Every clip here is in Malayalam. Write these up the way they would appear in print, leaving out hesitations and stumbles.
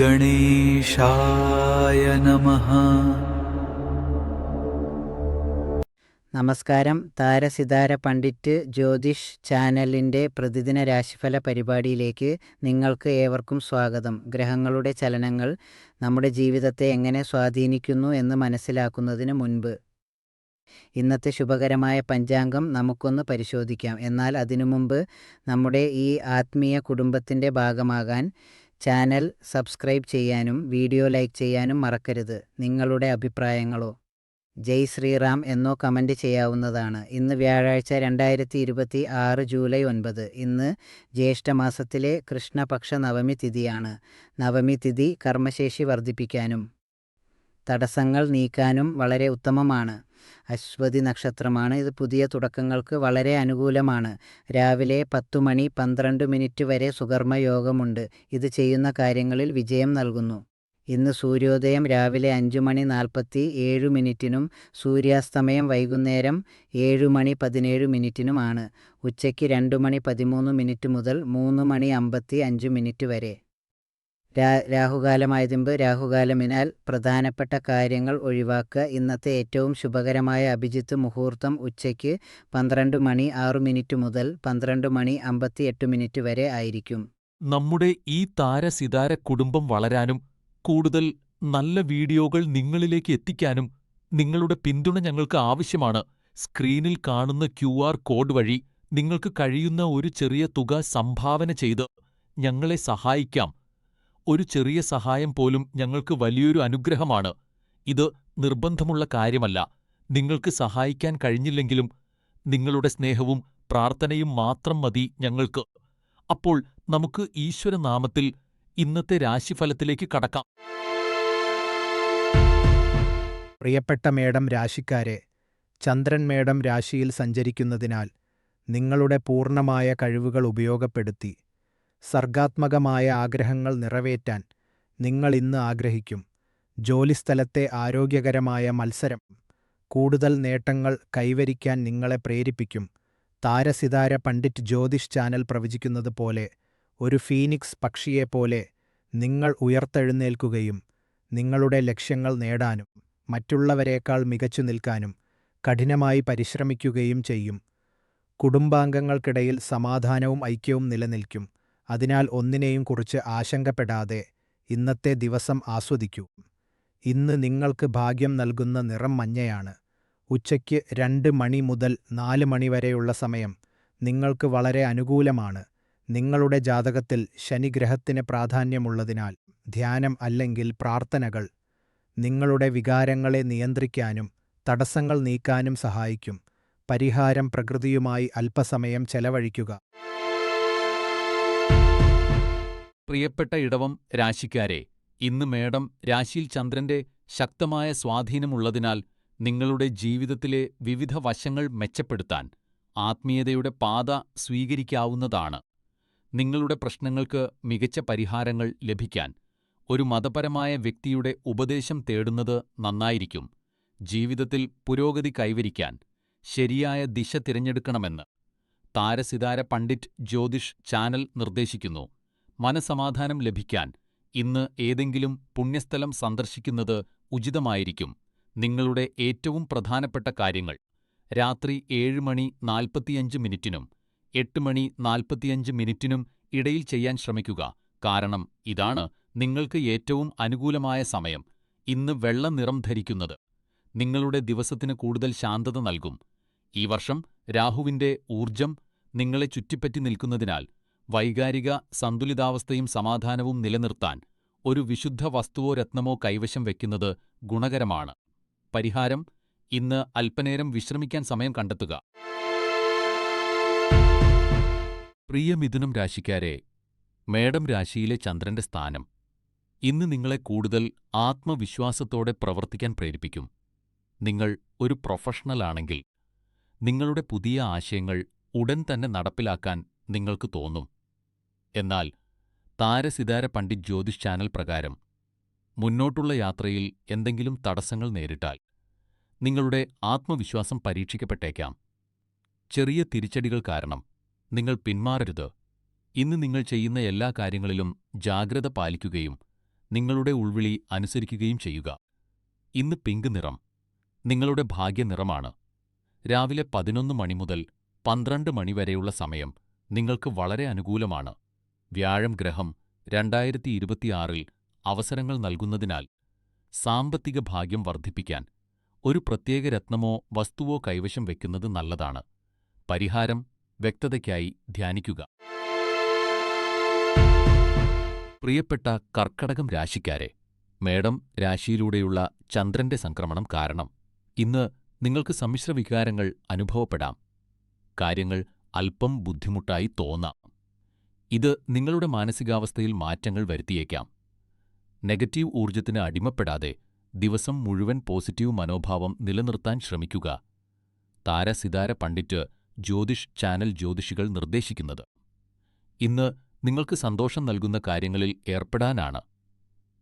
ഗണേശായ നമഃ. നമസ്കാരം. താരസിതാര പണ്ഡിറ്റ് ജ്യോതിഷ് ചാനലിൻ്റെ പ്രതിദിന രാശിഫല പരിപാടിയിലേക്ക് നിങ്ങൾക്ക് ഏവർക്കും സ്വാഗതം. ഗ്രഹങ്ങളുടെ ചലനങ്ങൾ നമ്മുടെ ജീവിതത്തെ എങ്ങനെ സ്വാധീനിക്കുന്നു എന്ന് മനസ്സിലാക്കുന്നതിന് മുൻപ് ഇന്നത്തെ ശുഭകരമായ പഞ്ചാംഗം നമുക്കൊന്ന് പരിശോധിക്കാം. എന്നാൽ അതിനു മുമ്പ് നമ്മുടെ ഈ ആത്മീയ കുടുംബത്തിൻ്റെ ഭാഗമാകാൻ ചാനൽ സബ്സ്ക്രൈബ് ചെയ്യാനും വീഡിയോ ലൈക്ക് ചെയ്യാനും മറക്കരുത്. നിങ്ങളുടെ അഭിപ്രായങ്ങളോ ജയ് ശ്രീറാം എന്നോ കമൻറ്റ് ചെയ്യാവുന്നതാണ്. ഇന്ന് വ്യാഴാഴ്ച 2026 ജൂലൈ 9. ഇന്ന് ജ്യേഷ്ഠമാസത്തിലെ കൃഷ്ണപക്ഷ നവമി തിഥിയാണ്. നവമി തിഥി കർമ്മശേഷി വർദ്ധിപ്പിക്കാനും തടസ്സങ്ങൾ നീക്കാനും വളരെ ഉത്തമമാണ്. അശ്വതി നക്ഷത്രമാണ്. ഇത് പുതിയ തുടക്കങ്ങൾക്ക് വളരെ അനുകൂലമാണ്. രാവിലെ 10 മണി 12 മിനിറ്റ് വരെ സുകർമ്മ യോഗമുണ്ട്. ഇത് ചെയ്യുന്ന കാര്യങ്ങളിൽ വിജയം നൽകുന്നു. ഇന്ന് സൂര്യോദയം രാവിലെ 5 മണി 47 മിനിറ്റിനും സൂര്യാസ്തമയം വൈകുന്നേരം 7 മണി 17 മിനിറ്റിനുമാണ്. ഉച്ചയ്ക്ക് 2 മണി 13 മിനിറ്റ് മുതൽ 3 മണി 55 മിനിറ്റ് വരെ. രാഹുകാലമായതിമ്പ് രാഹുകാലമിനാൽ പ്രധാനപ്പെട്ട കാര്യങ്ങൾ ഒഴിവാക്കുക. ഇന്നത്തെ ഏറ്റവും ശുഭകരമായ അഭിജിത്ത് മുഹൂർത്തം ഉച്ചയ്ക്ക് 12 മണി 6 മിനിറ്റ് മുതൽ 12 മണി 58 മിനിറ്റ് വരെ ആയിരിക്കും. നമ്മുടെ ഈ താരസിതാര കുടുംബം വളരാനും കൂടുതൽ നല്ല വീഡിയോകൾ നിങ്ങളിലേക്ക് എത്തിക്കാനും നിങ്ങളുടെ പിന്തുണ ഞങ്ങൾക്ക് ആവശ്യമാണ്. സ്ക്രീനിൽ കാണുന്ന QR കോഡ് വഴി നിങ്ങൾക്ക് കഴിയുന്ന ഒരു ചെറിയ തുക സംഭാവന ചെയ്ത് ഞങ്ങളെ സഹായിക്കാം. ഒരു ചെറിയ സഹായം പോലും ഞങ്ങൾക്ക് വലിയൊരു അനുഗ്രഹമാണ്. ഇത് നിർബന്ധമുള്ള കാര്യമല്ല. നിങ്ങൾക്ക് സഹായിക്കാൻ കഴിഞ്ഞില്ലെങ്കിലും നിങ്ങളുടെ സ്നേഹവും പ്രാർത്ഥനയും മാത്രം മതി ഞങ്ങൾക്ക്. അപ്പോൾ നമുക്ക് ഈശ്വരനാമത്തിൽ ഇന്നത്തെ രാശിഫലത്തിലേക്ക് കടക്കാം. പ്രിയപ്പെട്ട മേടം രാശിക്കാരെ, ചന്ദ്രൻ മേടം രാശിയിൽ സഞ്ചരിക്കുന്നതിനാൽ നിങ്ങളുടെ പൂർണ്ണമായ കഴിവുകൾ ഉപയോഗപ്പെടുത്തി സർഗാത്മകമായ ആഗ്രഹങ്ങൾ നിറവേറ്റാൻ നിങ്ങൾ ഇന്ന് ആഗ്രഹിക്കും. ജോലിസ്ഥലത്തെ ആരോഗ്യകരമായ മത്സരം കൂടുതൽ നേട്ടങ്ങൾ കൈവരിക്കാൻ നിങ്ങളെ പ്രേരിപ്പിക്കും. താരസിതാര പണ്ഡിറ്റ് ജ്യോതിഷ് ചാനൽ പ്രവചിക്കുന്നത് പോലെ ഒരു ഫീനിക്സ് പക്ഷിയെപ്പോലെ നിങ്ങൾ ഉയർത്തെഴുന്നേൽക്കുകയും നിങ്ങളുടെ ലക്ഷ്യങ്ങൾ നേടാനും മറ്റുള്ളവരേക്കാൾ മികച്ചു നിൽക്കാനും കഠിനമായി പരിശ്രമിക്കുകയും ചെയ്യും. കുടുംബാംഗങ്ങൾക്കിടയിൽ സമാധാനവും ഐക്യവും നിലനിൽക്കും. അതിനാൽ ഒന്നിനെയും കുറിച്ച് ആശങ്കപ്പെടാതെ ഇന്നത്തെ ദിവസം ആസ്വദിക്കൂ. ഇന്ന് നിങ്ങൾക്ക് ഭാഗ്യം നൽകുന്ന നിറം മഞ്ഞയാണ്. ഉച്ചയ്ക്ക് 2 മണി മുതൽ 4 മണി വരെയുള്ള സമയം നിങ്ങൾക്ക് വളരെ അനുകൂലമാണ്. നിങ്ങളുടെ ജാതകത്തിൽ ശനിഗ്രഹത്തിന് പ്രാധാന്യമുള്ളതിനാൽ ധ്യാനം അല്ലെങ്കിൽ പ്രാർത്ഥനകൾ നിങ്ങളുടെ വികാരങ്ങളെ നിയന്ത്രിക്കാനും തടസ്സങ്ങൾ നീക്കാനും സഹായിക്കും. പരിഹാരം പ്രകൃതിയുമായി അല്പസമയം ചെലവഴിക്കുക. പ്രിയപ്പെട്ട ഇടവം രാശിക്കാരെ, ഇന്ന് മേടം രാശിയിൽ ചന്ദ്രന്റെ ശക്തമായ സ്വാധീനമുള്ളതിനാൽ നിങ്ങളുടെ ജീവിതത്തിലെ വിവിധ വശങ്ങൾ മെച്ചപ്പെടുത്താൻ ആത്മീയതയുടെ പാത സ്വീകരിക്കാവുന്നതാണ്. നിങ്ങളുടെ പ്രശ്നങ്ങൾക്ക് മികച്ച പരിഹാരങ്ങൾ ലഭിക്കാൻ ഒരു മതപരമായ വ്യക്തിയുടെ ഉപദേശം തേടുന്നത് നന്നായിരിക്കും. ജീവിതത്തിൽ പുരോഗതി കൈവരിക്കാൻ ശരിയായ ദിശ തിരഞ്ഞെടുക്കണമെന്ന് താരസിതാര പണ്ഡിറ്റ് ജ്യോതിഷ് ചാനൽ നിർദ്ദേശിക്കുന്നു. മനസമാധാനം ലഭിക്കാൻ ഇന്ന് ഏതെങ്കിലും പുണ്യസ്ഥലം സന്ദർശിക്കുന്നത് ഉചിതമായിരിക്കും. നിങ്ങളുടെ ഏറ്റവും പ്രധാനപ്പെട്ട കാര്യങ്ങൾ രാത്രി 7 മണി 45 മിനിറ്റിനും 8 മണി 45 മിനിറ്റിനും ഇടയിൽ ചെയ്യാൻ ശ്രമിക്കുക. കാരണം ഇതാണ് നിങ്ങൾക്ക് ഏറ്റവും അനുകൂലമായ സമയം. ഇന്ന് വെള്ള നിറം ധരിക്കുന്നത് നിങ്ങളുടെ ദിവസത്തിന് കൂടുതൽ ശാന്തത നൽകും. ഈ വർഷം രാഹുവിന്റെ ഊർജം നിങ്ങളെ ചുറ്റിപ്പറ്റി നിൽക്കുന്നതിനാൽ വൈകാരിക സന്തുലിതാവസ്ഥയും സമാധാനവും നിലനിർത്താൻ ഒരു വിശുദ്ധ വസ്തുവോ രത്നമോ കൈവശം വയ്ക്കുന്നത് ഗുണകരമാണ്. പരിഹാരം: ഇന്ന് അല്പനേരം വിശ്രമിക്കാൻ സമയം കണ്ടെത്തുക. പ്രിയ മിഥുനം രാശിക്കാരെ, മേടം രാശിയിലെ ചന്ദ്രന്റെ സ്ഥാനം ഇന്ന് നിങ്ങളെ കൂടുതൽ ആത്മവിശ്വാസത്തോടെ പ്രവർത്തിക്കാൻ പ്രേരിപ്പിക്കും. നിങ്ങൾ ഒരു പ്രൊഫഷണലാണെങ്കിൽ നിങ്ങളുടെ പുതിയ ആശയങ്ങൾ ഉടൻ തന്നെ നടപ്പിലാക്കാൻ നിങ്ങൾക്ക് തോന്നും. എന്നാൽ താരസിതാര പണ്ഡിറ്റ് ജ്യോതിഷ് ചാനൽ പ്രകാരം മുന്നോട്ടുള്ള യാത്രയിൽ എന്തെങ്കിലും തടസ്സങ്ങൾ നേരിട്ടാൽ നിങ്ങളുടെ ആത്മവിശ്വാസം പരീക്ഷിക്കപ്പെട്ടേക്കാം. ചെറിയ തിരിച്ചടികൾ കാരണം നിങ്ങൾ പിന്മാറരുത്. ഇന്ന് നിങ്ങൾ ചെയ്യുന്ന എല്ലാ കാര്യങ്ങളിലും ജാഗ്രത പാലിക്കുകയും നിങ്ങളുടെ ഉൾവിളി അനുസരിക്കുകയും ചെയ്യുക. ഇന്ന് പിങ്ക് നിറം നിങ്ങളുടെ ഭാഗ്യനിറമാണ്. രാവിലെ 11 മണി മുതൽ 12 മണി വരെയുള്ള സമയം നിങ്ങൾക്ക് വളരെ അനുകൂലമാണ്. വ്യാഴം ഗ്രഹം 2026-ൽ അവസരങ്ങൾ നൽകുന്നതിനാൽ സാമ്പത്തിക ഭാഗ്യം വർദ്ധിപ്പിക്കാൻ ഒരു പ്രത്യേക രത്നമോ വസ്തുവോ കൈവശം വയ്ക്കുന്നത് നല്ലതാണ്. പരിഹാരം വ്യക്തതയ്ക്കായി ധ്യാനിക്കുക. പ്രിയപ്പെട്ട കർക്കടകം രാശിക്കാരെ, മേടം രാശിയിലൂടെയുള്ള ചന്ദ്രന്റെ സംക്രമണം കാരണം ഇന്ന് നിങ്ങൾക്ക് സമ്മിശ്ര വികാരങ്ങൾ അനുഭവപ്പെടാം. കാര്യങ്ങൾ അല്പം ബുദ്ധിമുട്ടായി തോന്നാം. ഇത് നിങ്ങളുടെ മാനസികാവസ്ഥയിൽ മാറ്റങ്ങൾ വരുത്തിയേക്കാം. നെഗറ്റീവ് ഊർജത്തിന് അടിമപ്പെടാതെ ദിവസം മുഴുവൻ പോസിറ്റീവ് മനോഭാവം നിലനിർത്താൻ ശ്രമിക്കുക. താരസിതാര പണ്ഡിറ്റ് ജ്യോതിഷ് ചാനൽ ജ്യോതിഷികൾ നിർദ്ദേശിക്കുന്നത് ഇന്ന് നിങ്ങൾക്ക് സന്തോഷം നൽകുന്ന കാര്യങ്ങളിൽ ഏർപ്പെടാനാണ്.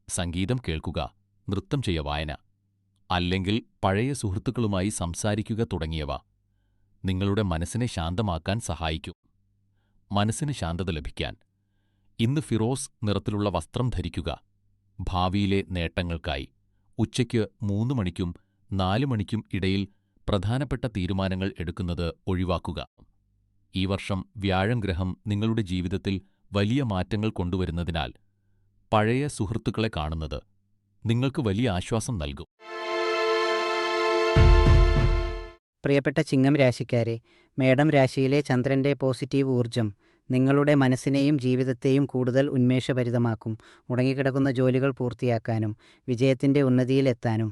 സംഗീതം കേൾക്കുക, നൃത്തം ചെയ്യ, വായന, അല്ലെങ്കിൽ പഴയ സുഹൃത്തുക്കളുമായി സംസാരിക്കുക തുടങ്ങിയവ നിങ്ങളുടെ മനസ്സിനെ ശാന്തമാക്കാൻ സഹായിക്കും. മനസ്സിന് ശാന്തത ലഭിക്കാൻ ഇന്ന് ഫിറോസ് നിറത്തിലുള്ള വസ്ത്രം ധരിക്കുക. ഭാവിയിലെ നേട്ടങ്ങൾക്കായി ഉച്ചയ്ക്ക് 3 മണിക്കും 4 മണിക്കും ഇടയിൽ പ്രധാനപ്പെട്ട തീരുമാനങ്ങൾ എടുക്കുന്നത് ഒഴിവാക്കുക. ഈ വർഷം വ്യാഴം ഗ്രഹം നിങ്ങളുടെ ജീവിതത്തിൽ വലിയ മാറ്റങ്ങൾ കൊണ്ടുവരുന്നതിനാൽ പഴയ സുഹൃത്തുക്കളെ കാണുന്നത് നിങ്ങൾക്ക് വലിയ ആശ്വാസം നൽകും. പ്രിയപ്പെട്ട ചിങ്ങം രാശിക്കാരെ, മേടം രാശിയിലെ ചന്ദ്രൻ്റെ പോസിറ്റീവ് ഊർജം നിങ്ങളുടെ മനസ്സിനെയും ജീവിതത്തെയും കൂടുതൽ ഉന്മേഷഭരിതമാക്കും. മുടങ്ങിക്കിടക്കുന്ന ജോലികൾ പൂർത്തിയാക്കാനും വിജയത്തിൻ്റെ ഉന്നതിയിലെത്താനും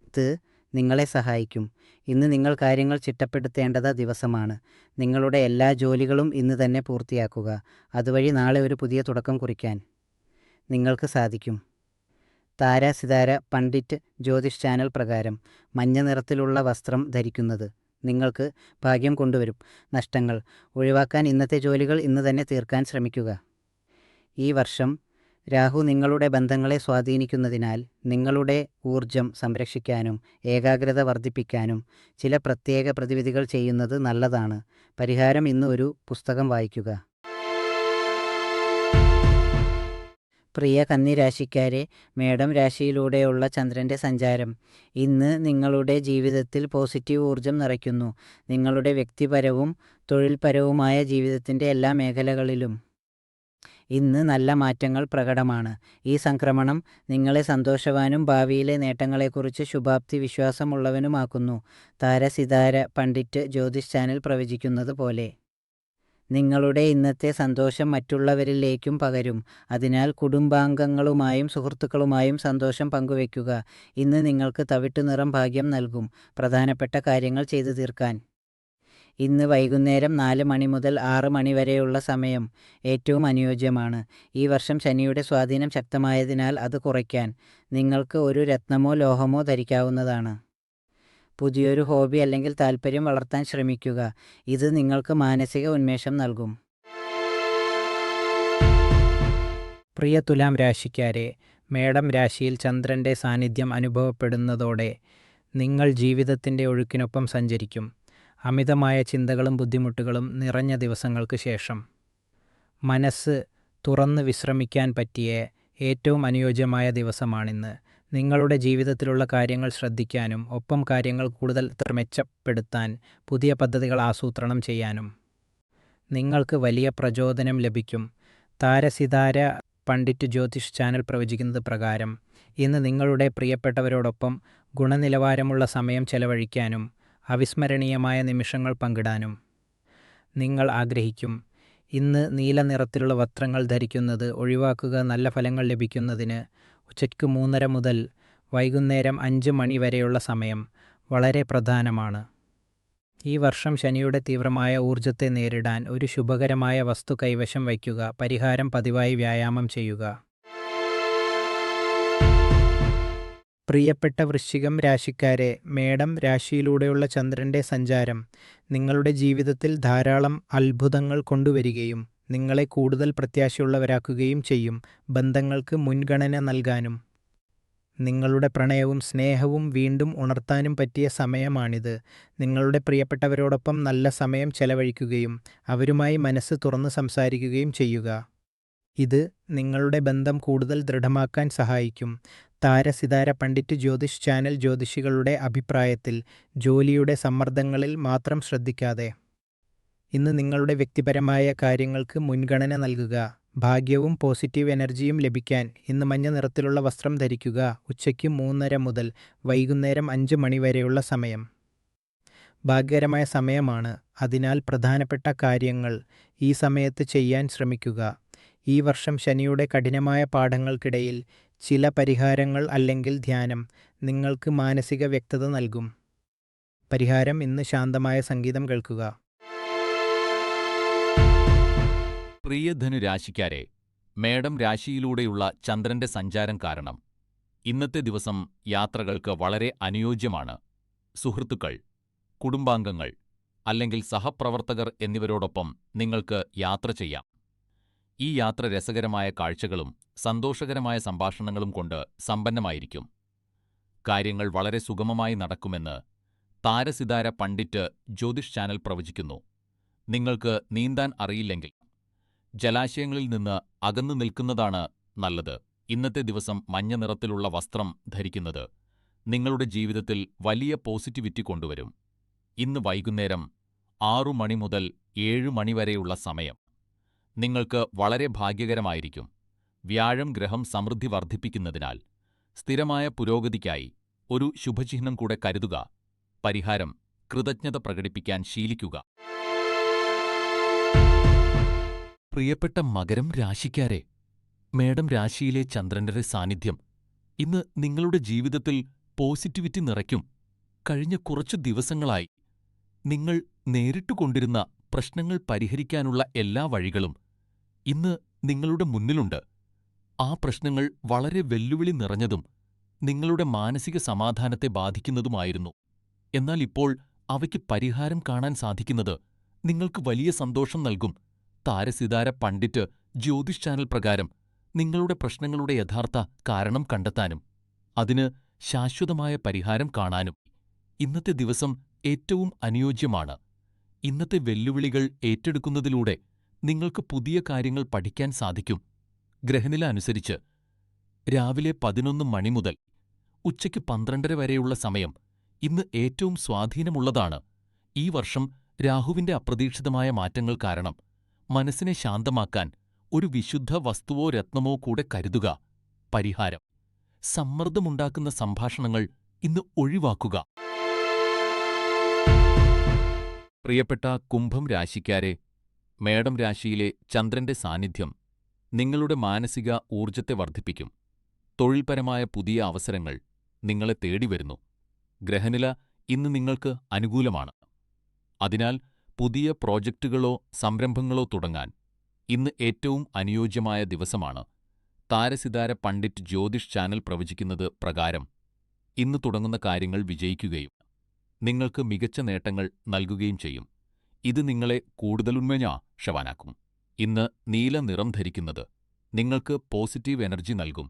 ഇത് നിങ്ങളെ സഹായിക്കും. ഇന്ന് നിങ്ങൾ കാര്യങ്ങൾ ചിട്ടപ്പെടുത്തേണ്ടത ദിവസമാണ്. നിങ്ങളുടെ എല്ലാ ജോലികളും ഇന്ന് തന്നെ പൂർത്തിയാക്കുക. അതുവഴി നാളെ ഒരു പുതിയ തുടക്കം കുറിക്കാൻ നിങ്ങൾക്ക് സാധിക്കും. താരസിതാര പണ്ഡിറ്റ് ജ്യോതിഷ് ചാനൽ പ്രകാരം മഞ്ഞ നിറത്തിലുള്ള വസ്ത്രം ധരിക്കുന്നത് നിങ്ങൾക്ക് ഭാഗ്യം കൊണ്ടുവരും. നഷ്ടങ്ങൾ ഒഴിവാക്കാൻ ഇന്നത്തെ ജോലികൾ ഇന്ന് തന്നെ തീർക്കാൻ ശ്രമിക്കുക. ഈ വർഷം രാഹു നിങ്ങളുടെ ബന്ധങ്ങളെ സ്വാധീനിക്കുന്നതിനാൽ നിങ്ങളുടെ ഊർജം സംരക്ഷിക്കാനും ഏകാഗ്രത വർദ്ധിപ്പിക്കാനും ചില പ്രത്യേക പ്രതിവിധികൾ ചെയ്യുന്നത് നല്ലതാണ്. പരിഹാരം ഇന്ന് ഒരു പുസ്തകം വായിക്കുക. പ്രിയ കന്നി രാശിക്കാരെ, മേടം രാശിയിലൂടെയുള്ള ചന്ദ്രൻ്റെ സഞ്ചാരം ഇന്ന് നിങ്ങളുടെ ജീവിതത്തിൽ പോസിറ്റീവ് ഊർജം നിറയ്ക്കുന്നു. നിങ്ങളുടെ വ്യക്തിപരവും തൊഴിൽപരവുമായ ജീവിതത്തിൻ്റെ എല്ലാ മേഖലകളിലും ഇന്ന് നല്ല മാറ്റങ്ങൾ പ്രകടമാണ്. ഈ സംക്രമണം നിങ്ങളെ സന്തോഷവാനും ഭാവിയിലെ നേട്ടങ്ങളെക്കുറിച്ച് ശുഭാപ്തി വിശ്വാസമുള്ളവനുമാക്കുന്നു. താരസിതാര പണ്ഡിറ്റ് ജ്യോതിഷ് ചാനൽ പ്രവചിക്കുന്നത് പോലെ നിങ്ങളുടെ ഇന്നത്തെ സന്തോഷം മറ്റുള്ളവരിലേക്കും പകരും. അതിനാൽ കുടുംബാംഗങ്ങളുമായും സുഹൃത്തുക്കളുമായും സന്തോഷം പങ്കുവയ്ക്കുക. ഇന്ന് നിങ്ങൾക്ക് തവിട്ടു നിറം ഭാഗ്യം നൽകും. പ്രധാനപ്പെട്ട കാര്യങ്ങൾ ചെയ്തു തീർക്കാൻ ഇന്ന് വൈകുന്നേരം 4 മണി മുതൽ 6 മണി വരെയുള്ള സമയം ഏറ്റവും അനുയോജ്യമാണ്. ഈ വർഷം ശനിയുടെ സ്വാധീനം ശക്തമായതിനാൽ അത് കുറയ്ക്കാൻ നിങ്ങൾക്ക് ഒരു രത്നമോ ലോഹമോ ധരിക്കാവുന്നതാണ്. പുതിയൊരു ഹോബി അല്ലെങ്കിൽ താൽപ്പര്യം വളർത്താൻ ശ്രമിക്കുക. ഇത് നിങ്ങൾക്ക് മാനസിക ഉന്മേഷം നൽകും. പ്രിയ തുലാം രാശിക്കാരെ, മേടം രാശിയിൽ ചന്ദ്രൻ്റെ സാന്നിധ്യം അനുഭവപ്പെടുന്നതോടെ നിങ്ങൾ ജീവിതത്തിൻ്റെ ഒഴുക്കിനൊപ്പം സഞ്ചരിക്കും. അമിതമായ ചിന്തകളും ബുദ്ധിമുട്ടുകളും നിറഞ്ഞ ദിവസങ്ങൾക്ക് ശേഷം മനസ്സ് തുറന്ന് വിശ്രമിക്കാൻ പറ്റിയ ഏറ്റവും അനുയോജ്യമായ ദിവസമാണിന്ന്. നിങ്ങളുടെ ജീവിതത്തിലുള്ള കാര്യങ്ങൾ ശ്രദ്ധിക്കാനും ഒപ്പം കാര്യങ്ങൾ കൂടുതൽ മെച്ചപ്പെടുത്താൻ പുതിയ പദ്ധതികൾ ആസൂത്രണം ചെയ്യാനും നിങ്ങൾക്ക് വലിയ പ്രചോദനം ലഭിക്കും. താരസിതാര പണ്ഡിറ്റ് ജ്യോതിഷ് ചാനൽ പ്രവചിക്കുന്നത് പ്രകാരം ഇന്ന് നിങ്ങളുടെ പ്രിയപ്പെട്ടവരോടൊപ്പം ഗുണനിലവാരമുള്ള സമയം ചെലവഴിക്കാനും അവിസ്മരണീയമായ നിമിഷങ്ങൾ പങ്കിടാനും നിങ്ങൾ ആഗ്രഹിക്കും. ഇന്ന് നീല നിറത്തിലുള്ള വസ്ത്രങ്ങൾ ധരിക്കുന്നത് ഒഴിവാക്കുക. നല്ല ഫലങ്ങൾ ലഭിക്കുന്നതിന് ഉച്ചയ്ക്ക് 3:30 മുതൽ വൈകുന്നേരം 5 മണി വരെയുള്ള സമയം വളരെ പ്രധാനമാണ്. ഈ വർഷം ശനിയുടെ തീവ്രമായ ഊർജത്തെ നേരിടാൻ ഒരു ശുഭകരമായ വസ്തു കൈവശം വയ്ക്കുക. പരിഹാരം പതിവായി വ്യായാമം ചെയ്യുക. പ്രിയപ്പെട്ട വൃശ്ചികം രാശിക്കാരെ, മേടം രാശിയിലൂടെയുള്ള ചന്ദ്രൻ്റെ സഞ്ചാരം നിങ്ങളുടെ ജീവിതത്തിൽ ധാരാളം അത്ഭുതങ്ങൾ കൊണ്ടുവരികയും നിങ്ങളെ കൂടുതൽ പ്രത്യാശയുള്ളവരാക്കുകയും ചെയ്യും. ബന്ധങ്ങൾക്ക് മുൻഗണന നൽകാനും നിങ്ങളുടെ പ്രണയവും സ്നേഹവും വീണ്ടും ഉണർത്താനും പറ്റിയ സമയമാണിത്. നിങ്ങളുടെ പ്രിയപ്പെട്ടവരോടൊപ്പം നല്ല സമയം ചെലവഴിക്കുകയും അവരുമായി മനസ്സ് തുറന്ന് സംസാരിക്കുകയും ചെയ്യുക. ഇത് നിങ്ങളുടെ ബന്ധം കൂടുതൽ ദൃഢമാക്കാൻ സഹായിക്കും. താരസിതാര പണ്ഡിറ്റ് ജ്യോതിഷ് ചാനൽ ജ്യോതിഷികളുടെ അഭിപ്രായത്തിൽ ജോലിയുടെ സമ്മർദ്ദങ്ങളിൽ മാത്രം ശ്രദ്ധിക്കാതെ ഇന്ന് നിങ്ങളുടെ വ്യക്തിപരമായ കാര്യങ്ങൾക്ക് മുൻഗണന നൽകുക. ഭാഗ്യവും പോസിറ്റീവ് എനർജിയും ലഭിക്കാൻ ഇന്ന് മഞ്ഞ നിറത്തിലുള്ള വസ്ത്രം ധരിക്കുക. ഉച്ചയ്ക്ക് 3:30 മുതൽ വൈകുന്നേരം 5 മണി വരെയുള്ള സമയം ഭാഗ്യകരമായ സമയമാണ്. അതിനാൽ പ്രധാനപ്പെട്ട കാര്യങ്ങൾ ഈ സമയത്ത് ചെയ്യാൻ ശ്രമിക്കുക. ഈ വർഷം ശനിയുടെ കഠിനമായ പാഠങ്ങൾക്കിടയിൽ ചില പരിഹാരങ്ങൾ അല്ലെങ്കിൽ ധ്യാനം നിങ്ങൾക്ക് മാനസിക വ്യക്തത നൽകും. പരിഹാരം: ഇന്ന് ശാന്തമായ സംഗീതം കേൾക്കുക. പ്രിയ ധനുരാശിക്കാരെ, മേടം രാശിയിലൂടെയുള്ള ചന്ദ്രന്റെ സഞ്ചാരം കാരണം ഇന്നത്തെ ദിവസം യാത്രകൾക്ക് വളരെ അനുയോജ്യമാണ്. സുഹൃത്തുക്കൾ, കുടുംബാംഗങ്ങൾ അല്ലെങ്കിൽ സഹപ്രവർത്തകർ എന്നിവരോടൊപ്പം നിങ്ങൾക്ക് യാത്ര ചെയ്യാം. ഈ യാത്ര രസകരമായ കാഴ്ചകളും സന്തോഷകരമായ സംഭാഷണങ്ങളും കൊണ്ട് സമ്പന്നമായിരിക്കും. കാര്യങ്ങൾ വളരെ സുഗമമായി നടക്കുമെന്ന് താരസിതാര പണ്ഡിറ്റ് ജ്യോതിഷ് ചാനൽ പ്രവചിക്കുന്നു. നിങ്ങൾക്ക് നീന്താൻ അറിയില്ലെങ്കിൽ ജലാശയങ്ങളിൽ നിന്ന് അകന്നു നിൽക്കുന്നതാണ് നല്ലത്. ഇന്നത്തെ ദിവസം മഞ്ഞ നിറത്തിലുള്ള വസ്ത്രം ധരിക്കുന്നത് നിങ്ങളുടെ ജീവിതത്തിൽ വലിയ പോസിറ്റിവിറ്റി കൊണ്ടുവരും. ഇന്ന് വൈകുന്നേരം 6 മണി മുതൽ 7 മണി വരെയുള്ള സമയം നിങ്ങൾക്ക് വളരെ ഭാഗ്യകരമായിരിക്കും. വ്യാഴം ഗ്രഹം സമൃദ്ധി വർദ്ധിപ്പിക്കുന്നതിനാൽ സ്ഥിരമായ പുരോഗതിക്കായി ഒരു ശുഭചിഹ്നം കൂടെ കരുതുക. പരിഹാരം: കൃതജ്ഞത പ്രകടിപ്പിക്കാൻ ശീലിക്കുക. പ്രിയപ്പെട്ട മകരം രാശിക്കാരെ, മേടം രാശിയിലെ ചന്ദ്രന്റെ സാന്നിധ്യം ഇന്ന് നിങ്ങളുടെ ജീവിതത്തിൽ പോസിറ്റിവിറ്റി നിറയ്ക്കും. കഴിഞ്ഞ കുറച്ചു ദിവസങ്ങളായി നിങ്ങൾ നേരിട്ടുകൊണ്ടിരുന്ന പ്രശ്നങ്ങൾ പരിഹരിക്കാനുള്ള എല്ലാ വഴികളും ഇന്ന് നിങ്ങളുടെ മുന്നിലുണ്ട്. ആ പ്രശ്നങ്ങൾ വളരെ വെല്ലുവിളി നിറഞ്ഞതും നിങ്ങളുടെ മാനസിക സമാധാനത്തെ ബാധിക്കുന്നതുമായിരുന്നു. എന്നാൽ ഇപ്പോൾ അവയ്ക്ക് പരിഹാരം കാണാൻ സാധിക്കുന്നത് നിങ്ങൾക്ക് വലിയ സന്തോഷം നൽകും. താരസിതാര പണ്ഡിറ്റ് ജ്യോതിഷ് ചാനൽ പ്രകാരം നിങ്ങളുടെ പ്രശ്നങ്ങളുടെ യഥാർത്ഥ കാരണം കണ്ടെത്താനും അതിന് ശാശ്വതമായ പരിഹാരം കാണാനും ഇന്നത്തെ ദിവസം ഏറ്റവും അനുയോജ്യമാണ്. ഇന്നത്തെ വെല്ലുവിളികൾ ഏറ്റെടുക്കുന്നതിലൂടെ നിങ്ങൾക്ക് പുതിയ കാര്യങ്ങൾ പഠിക്കാൻ സാധിക്കും. ഗ്രഹനില അനുസരിച്ച് രാവിലെ 11 മണി മുതൽ ഉച്ചയ്ക്ക് 12:30 വരെയുള്ള സമയം ഇന്ന് ഏറ്റവും സ്വാധീനമുള്ളതാണ്. ഈ വർഷം രാഹുവിന്റെ അപ്രതീക്ഷിതമായ മാറ്റങ്ങൾ കാരണം മനസ്സിനെ ശാന്തമാക്കാൻ ഒരു വിശുദ്ധ വസ്തുവോ രത്നമോ കൂടെ കരുതുക. പരിഹാരം: സമ്മർദ്ദമുണ്ടാക്കുന്ന സംഭാഷണങ്ങൾ ഇന്ന് ഒഴിവാക്കുക. പ്രിയപ്പെട്ട കുംഭം രാശിക്കാരെ, മേടം രാശിയിലെ ചന്ദ്രന്റെ സാന്നിധ്യം നിങ്ങളുടെ മാനസിക ഊർജത്തെ വർദ്ധിപ്പിക്കും. തൊഴിൽപരമായ പുതിയ അവസരങ്ങൾ നിങ്ങളെ തേടിവരുന്നു. ഗ്രഹനില ഇന്ന് നിങ്ങൾക്ക് അനുകൂലമാണ്. അതിനാൽ പുതിയ പ്രോജക്റ്റുകളോ സംരംഭങ്ങളോ തുടങ്ങാൻ ഇന്ന് ഏറ്റവും അനുയോജ്യമായ ദിവസമാണ്. താരസിതാര പണ്ഡിറ്റ് ജ്യോതിഷ് ചാനൽ പ്രവചിക്കുന്നത് പ്രകാരം ഇന്ന് തുടങ്ങുന്ന കാര്യങ്ങൾ വിജയിക്കുകയും നിങ്ങൾക്ക് മികച്ച നേട്ടങ്ങൾ നൽകുകയും ചെയ്യും. ഇത് നിങ്ങളെ കൂടുതൽ ഉന്മേഷവാനാക്കും. ഇന്ന് നീല നിറം ധരിക്കുന്നത് നിങ്ങൾക്ക് പോസിറ്റീവ് എനർജി നൽകും.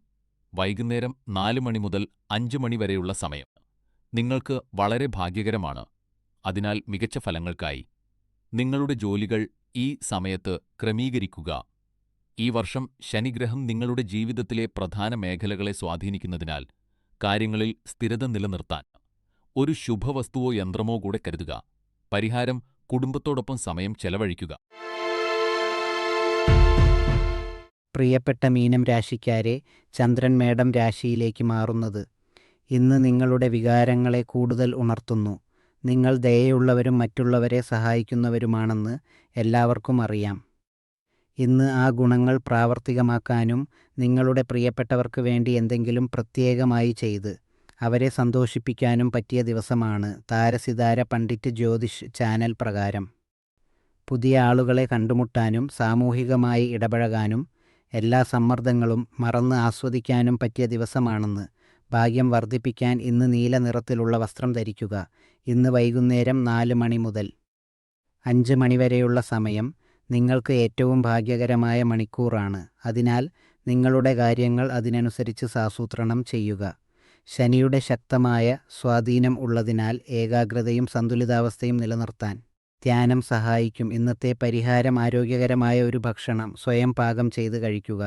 വൈകുന്നേരം 4 മണി മുതൽ 5 മണി വരെയുള്ള സമയം നിങ്ങൾക്ക് വളരെ ഭാഗ്യകരമാണ്. അതിനാൽ മികച്ച ഫലങ്ങൾക്കായി നിങ്ങളുടെ ജോലികൾ ഈ സമയത്ത് ക്രമീകരിക്കുക. ഈ വർഷം ശനിഗ്രഹം നിങ്ങളുടെ ജീവിതത്തിലെ പ്രധാന മേഖലകളെ സ്വാധീനിക്കുന്നതിനാൽ കാര്യങ്ങളിൽ സ്ഥിരത നിലനിർത്താൻ ഒരു ശുഭവസ്തുവോ യന്ത്രമോ കൂടെ കരുതുക. പരിഹാരം: കുടുംബത്തോടൊപ്പം സമയം ചെലവഴിക്കുക. പ്രിയപ്പെട്ട മീനം രാശിക്കാരെ, ചന്ദ്രൻ മേടം രാശിയിലേക്ക് മാറുന്നത് ഇന്ന് നിങ്ങളുടെ വികാരങ്ങളെ കൂടുതൽ ഉണർത്തുന്നു. നിങ്ങൾ ദയയുള്ളവരും മറ്റുള്ളവരെ സഹായിക്കുന്നവരുമാണെന്ന് എല്ലാവർക്കും അറിയാം. ഇന്ന് ആ ഗുണങ്ങൾ പ്രാവർത്തികമാക്കാനും നിങ്ങളുടെ പ്രിയപ്പെട്ടവർക്ക് വേണ്ടി എന്തെങ്കിലും പ്രത്യേകമായി ചെയ്ത് അവരെ സന്തോഷിപ്പിക്കാനും പറ്റിയ ദിവസമാണ്. താരസിതാര പണ്ഡിറ്റ് ജ്യോതിഷ് ചാനൽ പ്രകാരം പുതിയ ആളുകളെ കണ്ടുമുട്ടാനും സാമൂഹികമായി ഇടപഴകാനും എല്ലാ സമ്മർദ്ദങ്ങളും മറന്ന് ആസ്വദിക്കാനും പറ്റിയ ദിവസമാണെന്ന്. ഭാഗ്യം വർദ്ധിപ്പിക്കാൻ ഇന്ന് നീല നിറത്തിലുള്ള വസ്ത്രം ധരിക്കുക. ഇന്ന് വൈകുന്നേരം 4 മണി മുതൽ 5 മണി വരെയുള്ള സമയം നിങ്ങൾക്ക് ഏറ്റവും ഭാഗ്യകരമായ മണിക്കൂറാണ്. അതിനാൽ നിങ്ങളുടെ കാര്യങ്ങൾ അതിനനുസരിച്ച് ആസൂത്രണം ചെയ്യുക. ശനിയുടെ ശക്തമായ സ്വാധീനം ഉള്ളതിനാൽ ഏകാഗ്രതയും സന്തുലിതാവസ്ഥയും നിലനിർത്താൻ ധ്യാനം സഹായിക്കും. ഇന്നത്തെ പരിഹാരം ആരോഗ്യകരമായ ഒരു ഭക്ഷണം സ്വയം പാകം ചെയ്ത് കഴിക്കുക.